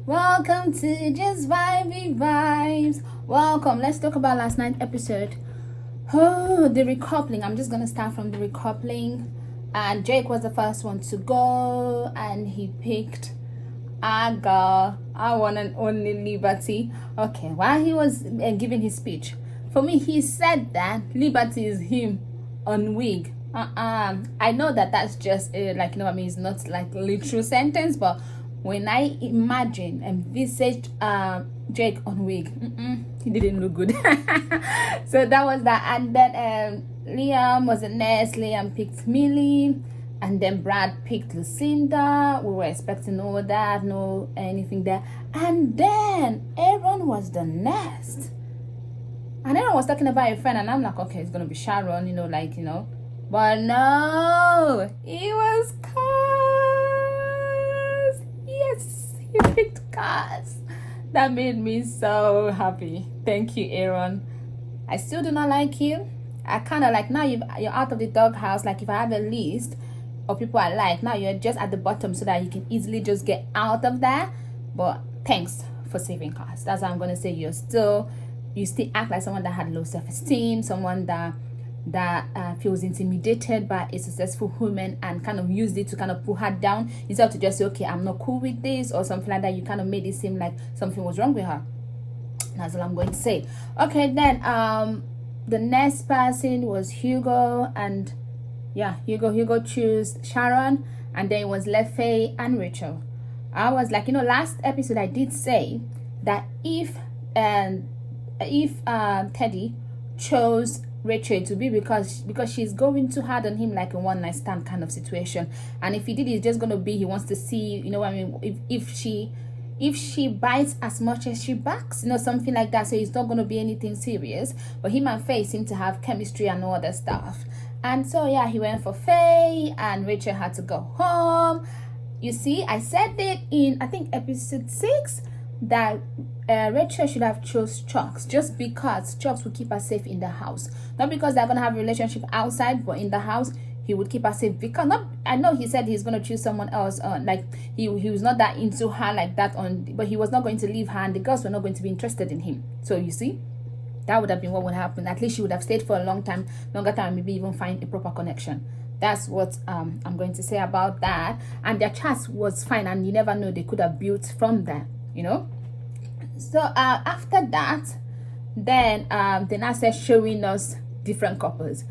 Welcome to Just Vibey Vibes. Welcome. Let's talk about last night's episode. Oh, the recoupling. I'm just gonna start from the recoupling. And Jake was the first one to go, and he picked our girl, our one and only Liberty. Okay, while he was giving his speech, for me, he said that Liberty is him on wig. I know that that's just like, what I mean, it's not like a literal sentence, but when I imagine and envisaged Jake on wig, he didn't look good. So that was that. And then Liam was a nurse. Liam picked Millie, and then Brad picked Lucinda. We were expecting all that, no anything there. And then Aaron was the next. And Aaron was talking about a friend, and I'm like, okay, it's gonna be Sharon, But no, it was Cars. Yes, he picked Cars. That made me so happy. Thank you, Aaron. I still do not like you. I kind of like, now you're out of the doghouse. Like, if I have a list of people I like, now you're just at the bottom so that you can easily just get out of that. But thanks for saving Cars. That's what I'm gonna say. You still act like someone that had low self-esteem, someone that feels intimidated by a successful woman, and kind of used it to kind of pull her down, instead of to just say, okay, I'm not cool with this or something like that. You kind of made it seem like something was wrong with her. That's all I'm going to say. Okay, then the next person was Hugo, and yeah, Hugo chose Sharon, and then it was Lefay and Rachel. I was like, last episode I did say that if Teddy chose Rachel, to be because she's going too hard on him, like a one night stand kind of situation. And if he did, it's just gonna be, he wants to see, if she bites as much as she backs, something like that. So it's not gonna be anything serious. But him and Faye seem to have chemistry and all that stuff. And so yeah, he went for Faye, and Rachel had to go home. You see, I said it in, I think, episode 6, that Rachel should have chose Chucks, just because Chucks would keep her safe in the house. Not because they're gonna have a relationship outside, but in the house he would keep her safe. Because I know he said he's gonna choose someone else. Like he was not that into her like that but he was not going to leave her, and the girls were not going to be interested in him. So you see, that would have been what would happen. At least she would have stayed for a longer time, maybe even find a proper connection. That's what I'm going to say about that. And their chat was fine, and you never know, they could have built from that, So after that, then they now started showing us different couples.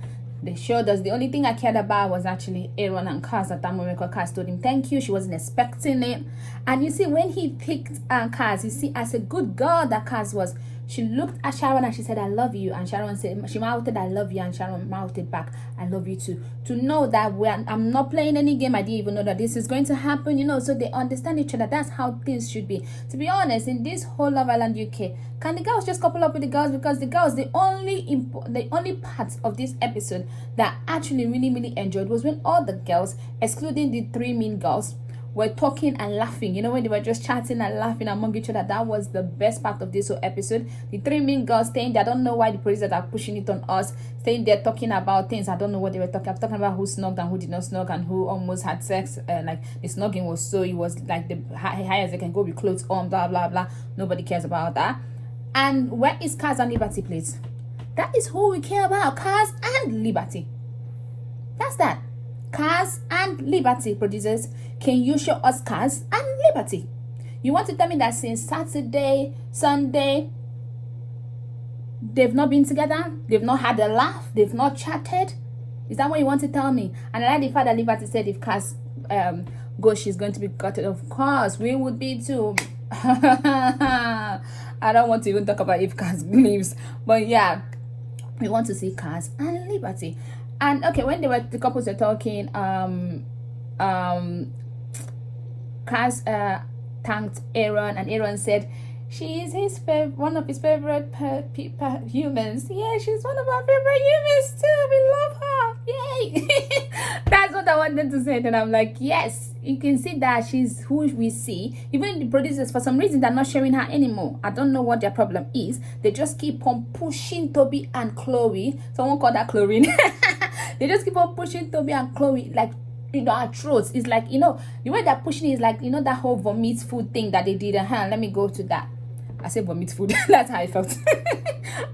They showed us, the only thing I cared about was actually Aaron and Kaz at that moment, because Kaz told him thank you. She wasn't expecting it. And you see, when he picked Kaz, you see, as a good girl that Kaz was, she looked at Sharon and she said, I love you. And Sharon said, she mouthed, I love you. And Sharon mouthed back, I love you too. To know that I'm not playing any game. I didn't even know that this is going to happen, so they understand each other. That's how things should be. To be honest, in this whole Love Island UK, can the girls just couple up with the girls? Because the girls, the only part of this episode that I actually really, really enjoyed was when all the girls, excluding the 3 mean girls, were talking and laughing, when they were just chatting and laughing among each other. That was the best part of this whole episode. The 3 mean girls staying there, I don't know why the producers are pushing it on us, staying there talking about things. I don't know what they were talking about who snogged and who did not snog, and who almost had sex. Like the snogging was so, it was like the high as they can go with clothes on, blah blah blah. Nobody cares about that. And where is Kaz and Liberty, please? That is who we care about. Kaz and Liberty. That's that. Kaz and Liberty, producers. Can you show us Kaz and Liberty? You want to tell me that since Saturday, Sunday, they've not been together? They've not had a laugh? They've not chatted? Is that what you want to tell me? And I like the fact that Liberty said if Kaz goes, she's going to be gutted. Of course, we would be too. I don't want to even talk about if Kaz leaves. But yeah, we want to see Kaz and Liberty. And okay, when the couples were talking, Kaz thanked Aaron, and Aaron said she is one of his favorite humans. Yeah, she's one of our favorite humans too. We love her. Yay! That's what I wanted to say. Then I'm like, yes, you can see that she's who we see. Even the producers, for some reason, they're not sharing her anymore. I don't know what their problem is. They just keep on pushing Toby and Chloe. Someone called that Chlorine. They just keep on pushing Toby and Chloe, like our throats. It's like, the way they're pushing it is like, that whole vomit food thing that they did. Let me go to that. I said vomit food. That's how I felt.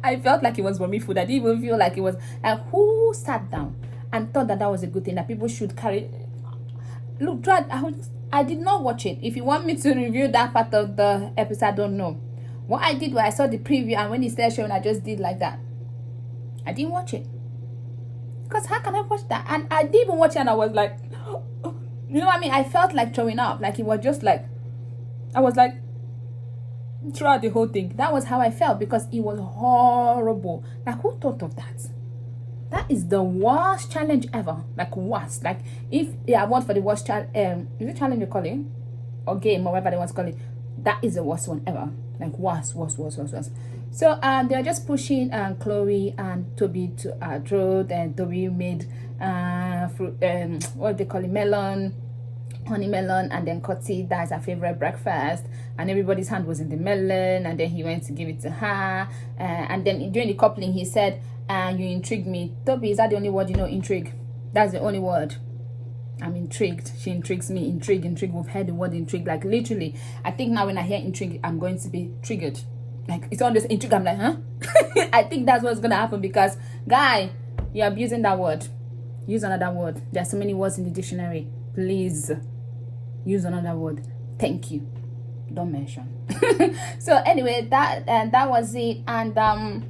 I felt like it was vomit food. I didn't even feel like it was. Like, who sat down and thought that was a good thing, that people should carry? Look, I did not watch it. If you want me to review that part of the episode, I don't know. What I did was I saw the preview, and when it started showing, I just did like that. I didn't watch it. Because how can I watch that? And I didn't even watch it, and I was like, you know what I mean? I felt like throwing up. Like, it was just like, I was like, throughout the whole thing. That was how I felt, because it was horrible. Like, who thought of that? That is the worst challenge ever. Like, worst. Like, if I want for the worst challenge, is it challenge you call it? Or game, or whatever they want to call it. That is the worst one ever. Like, worst. So they're just pushing Chloe and Toby to our throat, and Toby made fruit, what they call it, honey melon, and then Cotty, that's her favorite breakfast, and everybody's hand was in the melon, and then he went to give it to her, and then during the coupling he said, you intrigue me. Toby, is that the only word you know, intrigue? That's the only word. I'm intrigued. She intrigues me. Intrigue. We've heard the word intrigue. Like, literally, I think now when I hear intrigue, I'm going to be triggered. Like, it's all this intrigue. I'm like, huh? I think that's what's going to happen, because, guy, you're abusing that word. Use another word. There are so many words in the dictionary. Please, use another word. Thank you. Don't mention. So, anyway, that was it. And,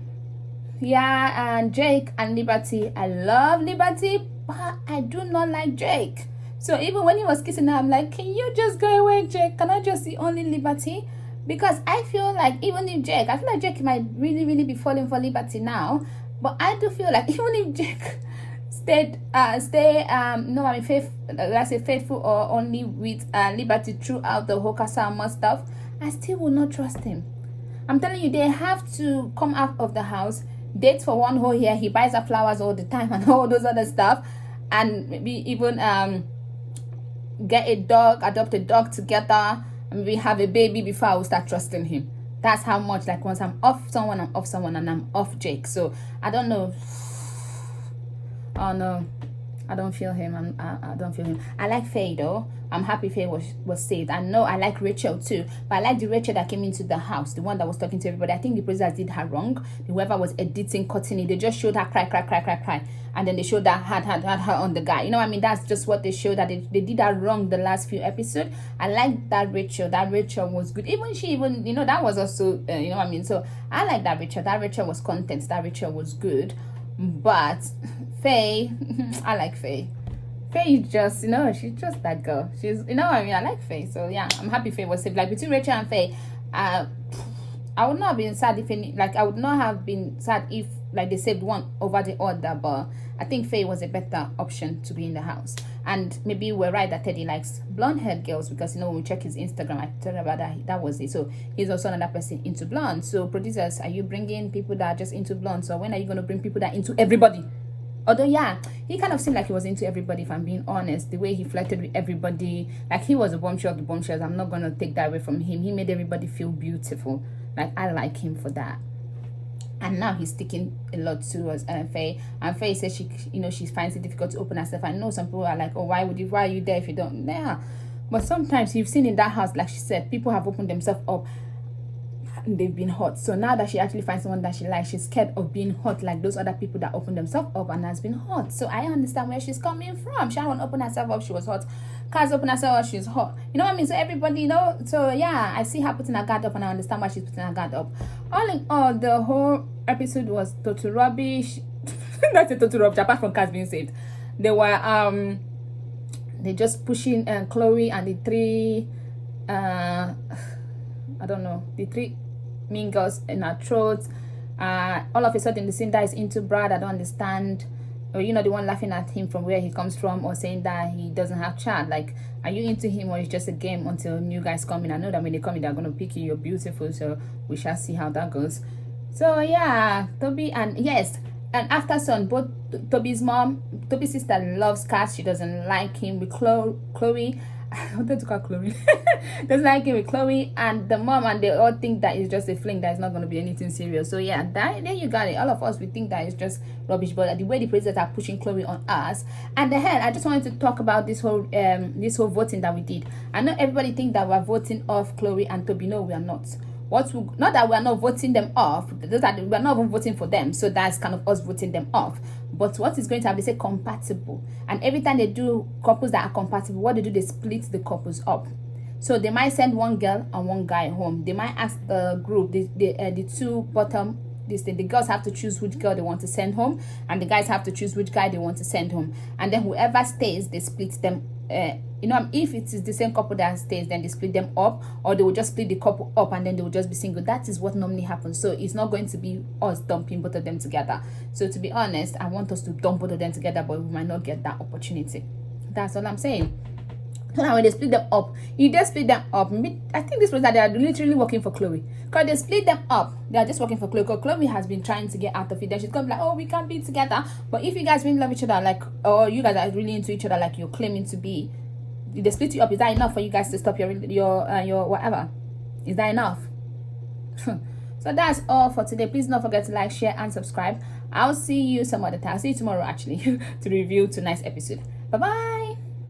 yeah, and Jake and Liberty. I love Liberty, but I do not like Jake. So even when he was kissing her, I'm like, can you just go away, Jake? Can I just see only Liberty? Because I feel like even if Jake, I feel like Jake might really, really be falling for Liberty now. But I do feel like even if Jake faithful or only with Liberty throughout the whole Kasama stuff, I still will not trust him. I'm telling you, they have to come out of the house, date for one whole year. He buys her flowers all the time and all those other stuff, and maybe even get a dog, adopt a dog together, and maybe have a baby before I will start trusting him. That's how much, like, once I'm off someone, and I'm off Jake. So I don't know. Oh no, I don't feel him. I don't feel him. I like Faye though. I'm happy Faye was saved. I know I like Rachel too, but I like the Rachel that came into the house, the one that was talking to everybody. I think the producers did her wrong. Whoever was editing, cutting it, they just showed her cry, and then they showed that had her on the guy. You know what I mean? That's just what they showed. That they did that wrong the last few episodes. I like that Rachel. That Rachel was good. Even that was also you know what I mean. So I like that Rachel. That Rachel was content. That Rachel was good. But Faye, I like Faye. Faye is just, she's just that girl. She's, what I mean? I like Faye. So, yeah, I'm happy Faye was saved. Like, between Rachel and Faye, I would not have been sad I would not have been sad if, like, they saved one over the other. But I think Faye was a better option to be in the house. And maybe we're right that Teddy likes blonde-haired girls, because, when we check his Instagram, I told you about that was it. So, he's also another person into blonde. So, producers, are you bringing people that are just into blonde? So, when are you going to bring people that are into everybody? Although, yeah, he kind of seemed like he was into everybody, if I'm being honest. The way he flirted with everybody. Like, he was a bombshell of the bombshells. I'm not going to take that away from him. He made everybody feel beautiful. Like, I like him for that. And now he's sticking a lot towards Faye. And Faye says she finds it difficult to open herself. I know some people are like, oh, why are you there if you don't? Yeah. But sometimes you've seen in that house, like she said, people have opened themselves up. They've been hot. So now that she actually finds someone that she likes, she's scared of being hot like those other people that opened themselves up and has been hot. So I understand where she's coming from. Sharon opened herself up, she was hot. Kaz opened herself up, she's hot. You know what I mean? So everybody, so yeah, I see her putting her guard up, and I understand why she's putting her guard up. All in all, the whole episode was total rubbish. That's a total rubbish, apart from Kaz being saved. They were they just pushing Chloe and the three the three mean girls in her throats. All of a sudden the Cinder is into Brad. I don't understand. Or the one laughing at him from where he comes from, or saying that he doesn't have child. Like, are you into him, or it's just a game until new guys come in? I know that when they come in, they're gonna pick you. You're beautiful, so we shall see how that goes. So yeah, Toby, and yes, and after son, both Toby's sister loves Cass. She doesn't like him with Chloe. I wanted to call Chloe. Doesn't like it with Chloe and the mom, and they all think that it's just a fling, that it's not going to be anything serious. So yeah, that there you got it. All of us, we think that it's just rubbish, but the way the presidents are pushing Chloe on us. And then I just wanted to talk about this whole voting that we did. I know everybody think that we're voting off Chloe and Toby. No, we are not. Not that we are not voting them off, that we are not even voting for them, so that's kind of us voting them off. But what is going to happen, they say compatible, and every time they do couples that are compatible, what they do, they split the couples up. So they might send one girl and one guy home. They might ask the group, the two bottom, this thing, the girls have to choose which girl they want to send home, and the guys have to choose which guy they want to send home, and then whoever stays, they split them. If it is the same couple that stays, then they split them up, or they will just split the couple up and then they will just be single. That is what normally happens. So it's not going to be us dumping both of them together. So to be honest, I want us to dump both of them together, but we might not get that opportunity. That's all I'm saying. So now when they split them up, if they split them up, I think this was that they are literally working for Chloe. Because they split them up, they are just working for Chloe. Because Chloe has been trying to get out of it. Then she's going to be like, oh, we can't be together. But if you guys really love each other, like, or you guys are really into each other, like you're claiming to be, if they split you up, is that enough for you guys to stop your whatever? Is that enough? So that's all for today. Please don't forget to like, share, and subscribe. I'll see you some other time. I'll see you tomorrow, actually, to review tonight's episode. Bye-bye.